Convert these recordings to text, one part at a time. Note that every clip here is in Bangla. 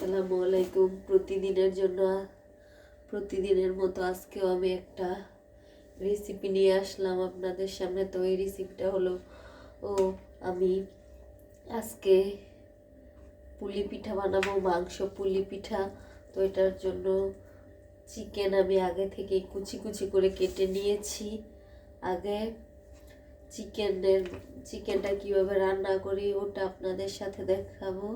আসসালামু আলাইকুম। প্রতিদিনের মতো আজকেও আমি একটা রেসিপি নিয়ে আসলাম আপনাদের সামনে। তো এই রেসিপিটা হলো আমি আজকে পুলি পিঠা বানাবো, মাংস পুলি পিঠা। তো এটার জন্য চিকেন আমি আগে থেকে কুচি কুচি করে কেটে নিয়েছি। আগে চিকেনটা কীভাবে রান্না করি ওটা আপনাদের সাথে দেখাবো।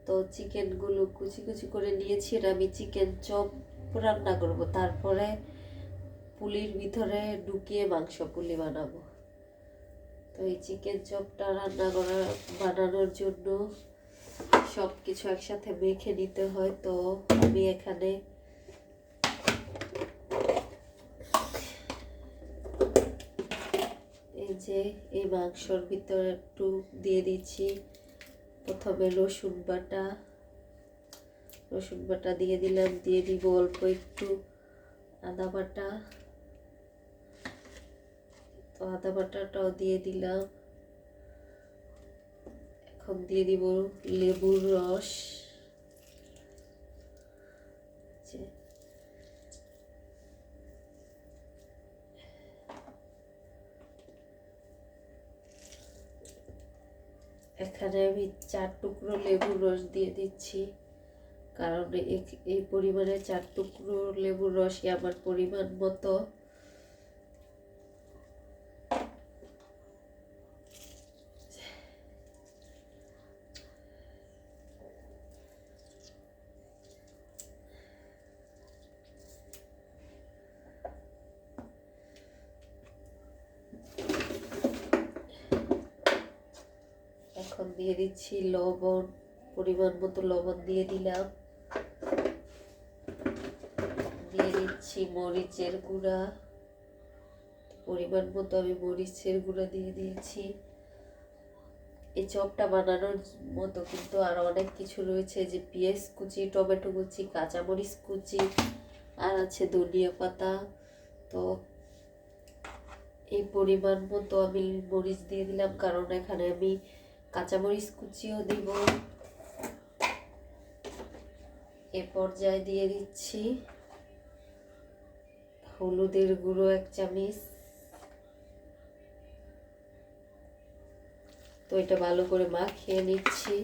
তো চিকেনগুলো কুচি কুচি করে নিয়েছি, এটা আমি চিকেন চপ রান্না করব, তারপরে পুলির ভিতরে ঢুকিয়ে মাংস পুলি বানাবো। তো এই চিকেন চপটা বানানোর জন্য সব কিছু একসাথে মেখে নিতে হয়। তো আমি এখানে এই মাংসর ভিতরে একটু দিয়ে দিচ্ছি প্রথমে রসুন বাটা দিয়ে দিলাম, দিয়ে দিব অল্প একটু আদা বাটা। তো আদা বাটাটাও দিয়ে দিলাম। এখন দিয়ে দিব লেবুর রস। এখানে আমি 4 টুকরো লেবুর রস দিয়ে দিচ্ছি, কারণ এই পরিমাণে 4 টুকরো লেবুর রসই আমার পরিমাণ মতো। এখন দিয়ে দিচ্ছি লবণ, পরিমাণ মতো লবণ দিয়ে দিলাম। দিয়ে দিচ্ছি মরিচের গুঁড়া, পরিমাণ মতো আমি মরিচের গুঁড়া দিয়ে দিয়েছি। এই চপটা বানানোর মতো কিন্তু আরো অনেক কিছু রয়েছে, যে পেঁয়াজ কুচি, টমেটো কুচি, কাঁচামরিচ কুচি, আর আছে ধনিয়া পাতা। তো এই পরিমাণ মতো আমি মরিচ দিয়ে দিলাম, কারণ এখানে আমি কাঁচামরিচ কুচিও দিব। এ পর্যায়ে দিয়ে দিচ্ছি হলুদের গুঁড়ো 1 চামচ। তো এটা ভালো করে মাখিয়ে নিচ্ছি।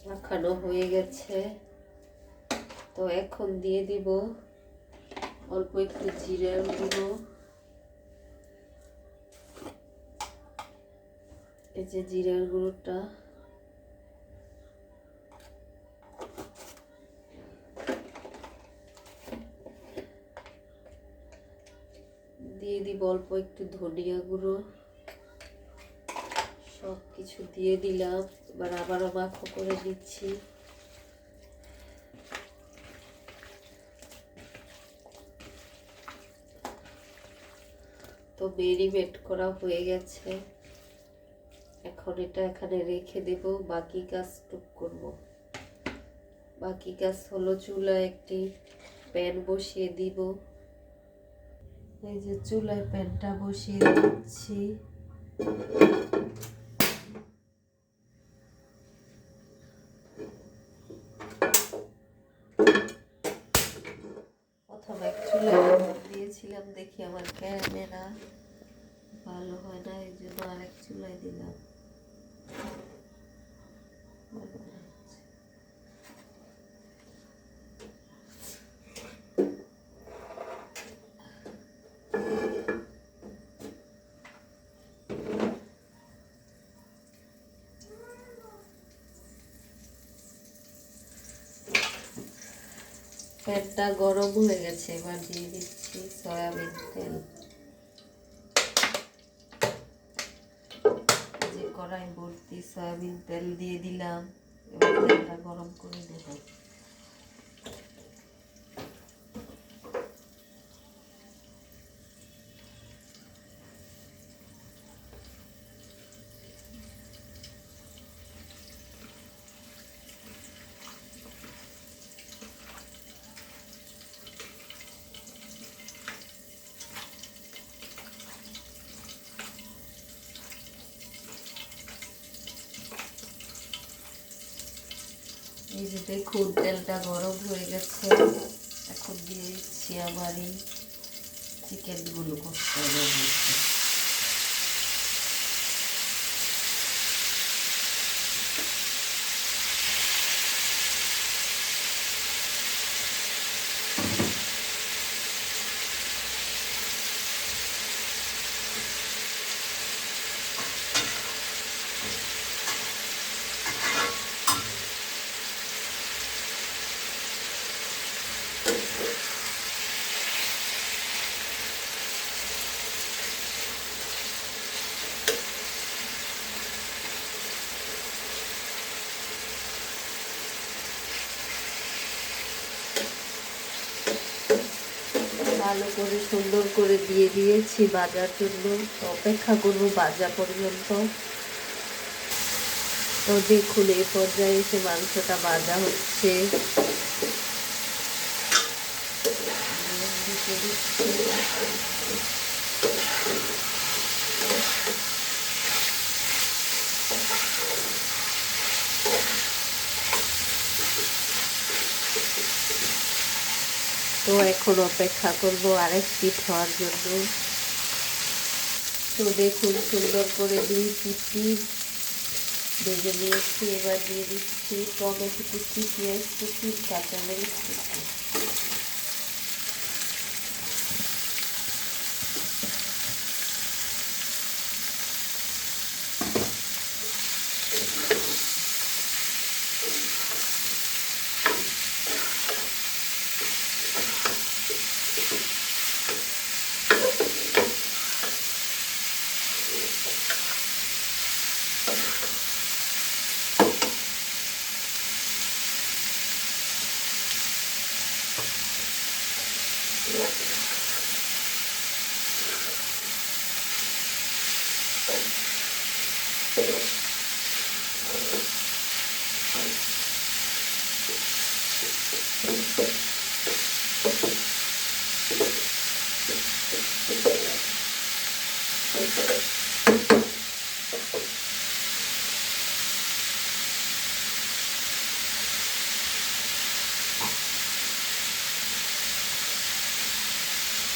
মাখানো হয়ে গেছে। তো এখন দিয়ে দিব অল্প একটু জিরার গুঁড়ো। এই যে জিরার গুঁড়োটা, দিয়ে দিব অল্প একটু ধনিয়া গুঁড়ো। সব কিছু দিয়ে দিলাম। এবার আবারও মাখো করে দিচ্ছি। তো মেরিনেট করা হয়ে গেছে। এখন এটা এখানে রেখে দেব, বাকি কাজটুক করব। বাকি কাজ হলো চুলায় একটি প্যান বসিয়ে দিব। এই যে চুলায় প্যানটা বসিয়ে দিচ্ছি। প্রথমে চুলায় দিয়েছিলাম, দেখি আমার ক্যামেরা ভালো হয় না, এই জন্য আরেক চুলায় দিলাম। প্যানটা গরম হয়ে গেছে, এবার দিয়ে দিচ্ছি সয়াবিন তেল। যে কড়াই ভর্তি সয়াবিন তেল দিয়ে দিলাম। এবার তেলটা গরম করে দেব। যে দেখুন তেলটা গরম হয়ে গেছে, এখন দিয়ে দিচ্ছি আমার এই চিকেনগুলো করতে হবে। ভালো করে সুন্দর করে দিয়ে দিয়েছি ভাজার জন্য। তো অপেক্ষা করবো ভাজা পর্যন্ত। তো দেখুন এই পর্যায়ে এসে মাংসটা ভাজা হচ্ছে। তো এখন অপেক্ষা করবো আরেক পিঠ হওয়ার জন্য। তো দেখুন সুন্দর করে 2 পিঠ ভেজে নিয়েছি। এবার দিয়ে দিচ্ছি টমেটো কুচি, পেঁয়াজ কুচি, কাঁচামরিচ কুচি।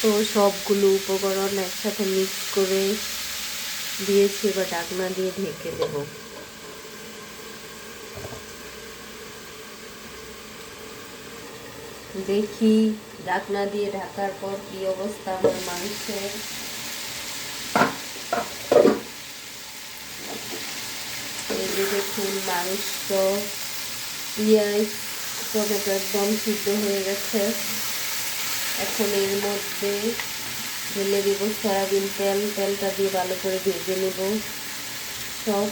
তো সবগুলো উপকরণ একসাথে মিক্স করে দিয়েছি। এবার ঢাকনা দিয়ে ঢেকে দেব। দেখি ঢাকনা দিয়ে ঢাকার পর কি অবস্থা আমার মাংসের। এই যে দেখুন মাংস, পেঁয়াজ, টমেটো একদম সিদ্ধ হয়ে গেছে। এখন এর মধ্যে ঢেলে দিব সয়াবিন তেল। তেলটা দিয়ে ভালো করে ভেজে নেব সব।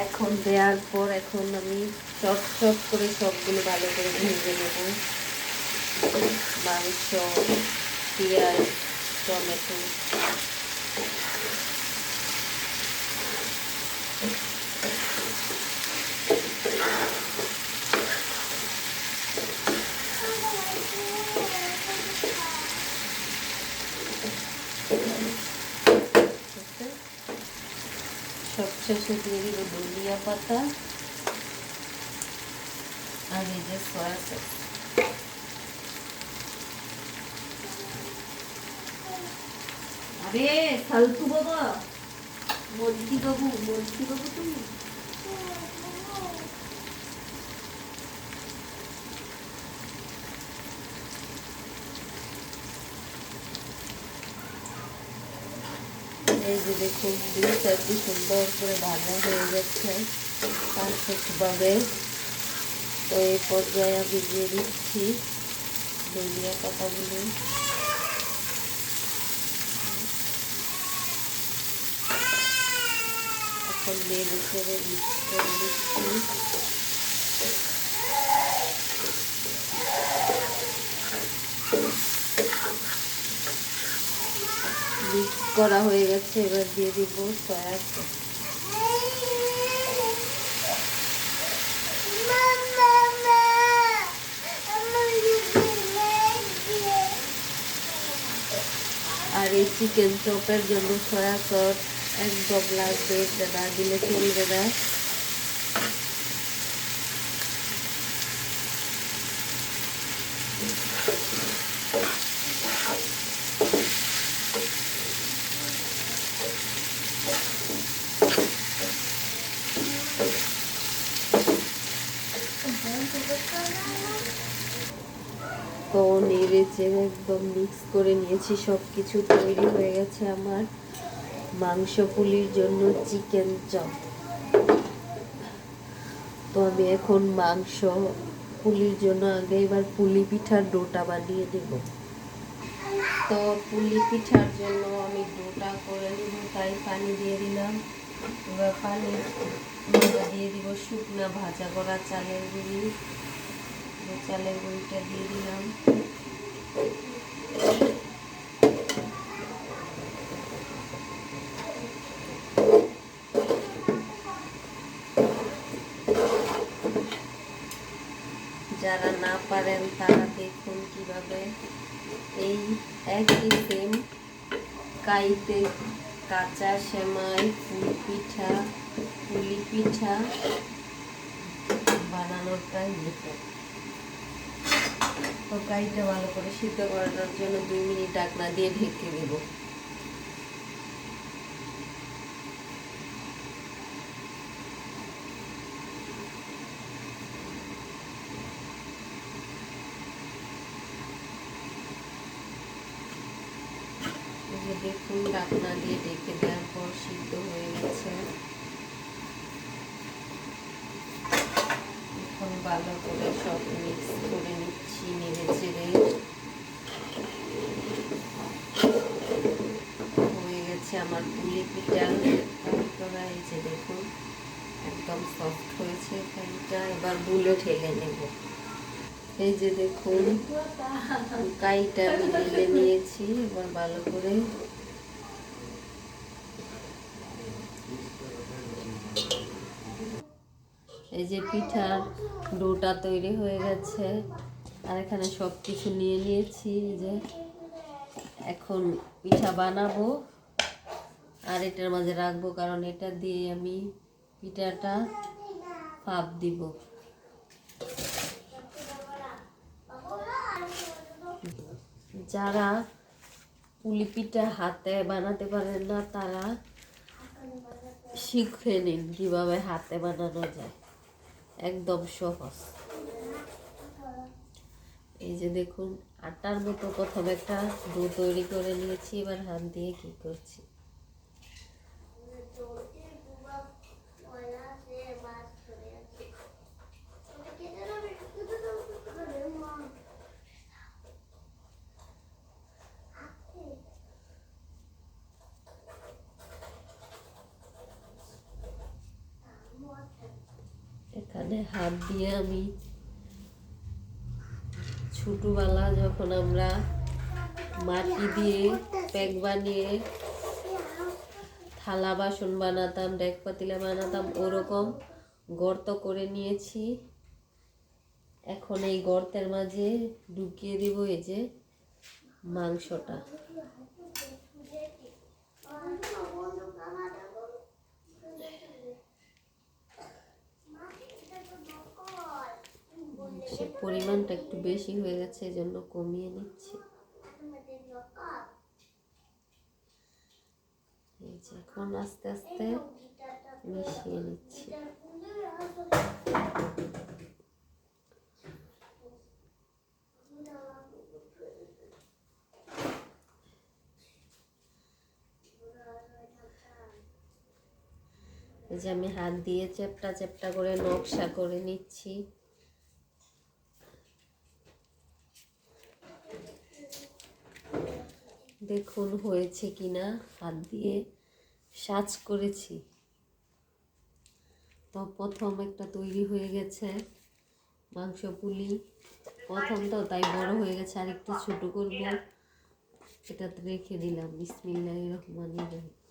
এখন দেওয়ার পর এখন আমি চট চট করে সবগুলো ভালো করে ভেজে নেব। মাংস, পেঁয়াজ, টমেটো। সবশেষে দিয়ে দিব ধনিয়া পাতা আর এই যে সয়া সস। আরে ফালতু বাবা, মন্ত্রী বাবু তুমি। এই যে দেখুন দুই সাইডটি সুন্দর করে ভাজা হয়ে যাচ্ছে পারফেক্টভাবে। তো এই পর্যায়ে আমি দিয়ে দিচ্ছি ধনিয়া পাতাগুলো। এখন নেড়ে চেড়ে মিক্স করে দিচ্ছি। মিক্স করা হয়ে গেছে। এবার দিয়ে দিব সয়া সস। আর এই চিকেন চপের জন্য সয়া সস একদম লাগবে, এটা না দিলে চলবে না। তো নেড়েচে একদম মিক্স করে নিয়েছি, সব কিছু তৈরি হয়ে গেছে আমার মাংস পুলির জন্য চিকেন চপ। তো আমি এখন মাংস পুলির জন্য আগে এবার পুলি পিঠার ডোটা বানিয়ে নেব। তো পুলি পিঠার জন্য আমি ডোটা করে নেব, তাই পানি দিয়ে দিলাম। এবার পানি দিয়ে দিব শুকনা ভাজা করা চালের গুঁড়ি, চালের গুঁড়িটা দিয়ে দিলাম। যারা না পারেন তারা দেখুন কিভাবে এই একই সেম কাইতে কাঁচা সেমাই পুলি পিঠা বানানোটাই নিতে। তো কাইটা ভালো করে সিদ্ধ করার জন্য 2 মিনিট ঢাকনা দিয়ে ঢেকে দেব। দেখুন ঢাকনা দিয়ে ঢেকে দেওয়ার পর সিদ্ধ হয়ে গেছে। এখন ভালো করে সব মিক্স করে নিচ্ছি নেড়ে চেড়ে। হয়ে গেছে আমার পুলি পিঠা। এই যে দেখুন একদম সফট হয়েছে কাইটা। এবার বুলে ঠেলে নেব। এই যে দেখুন কাইটা আমি ঢেলে নিয়েছি। এবার ভালো করে এই যে পিঠার ডোটা তৈরি হয়ে গেছে। আর এখানে সব কিছু নিয়ে নিয়েছি। যে এখন পিঠা বানাবো আর এটার মাঝে রাখবো, কারণ এটা দিয়ে আমি পিঠাটা ভাপ দিব। যারা পুলি পিঠা হাতে বানাতে পারেন না তারা শিখে নিন কিভাবে হাতে বানানো যায়, একদম সহজ। এই যে দেখুন আটার মতো প্রথমে একটা ডো তৈরি করে নিয়েছি। এবার হাত দিয়ে কি করছি, এখানে হাত দিয়ে আমি ছোটবেলা যখন আমরা মাটি দিয়ে প্যাক বানিয়ে থালা বাসন বানাতাম, ডেক পাতিলা বানাতাম, ওরকম গর্ত করে নিয়েছি। এখন এই গর্তের মাঝে ঢুকিয়ে দিব এই যে মাংসটা। সে পরিমাণটা একটু বেশি হয়ে গেছে, এই জন্য কমিয়ে নিচ্ছি। এই যে এখন আস্তে আস্তে মিশিয়ে নিচ্ছি। এই যে আমি হাত দিয়ে চ্যাপটা চ্যাপটা করে নকশা করে নিচ্ছি। দেখুন হয়েছে কিনা, হাত দিয়ে সাজ করেছি। তো প্রথম একটা তৈরি হয়ে গেছে মাংস পুলি, প্রথম তো তাই বড় হয়ে গেছে, আর একটু ছোট করব। এটাতে রেখে দিলাম। বিসমিল্লাহির রহমানির রহিম।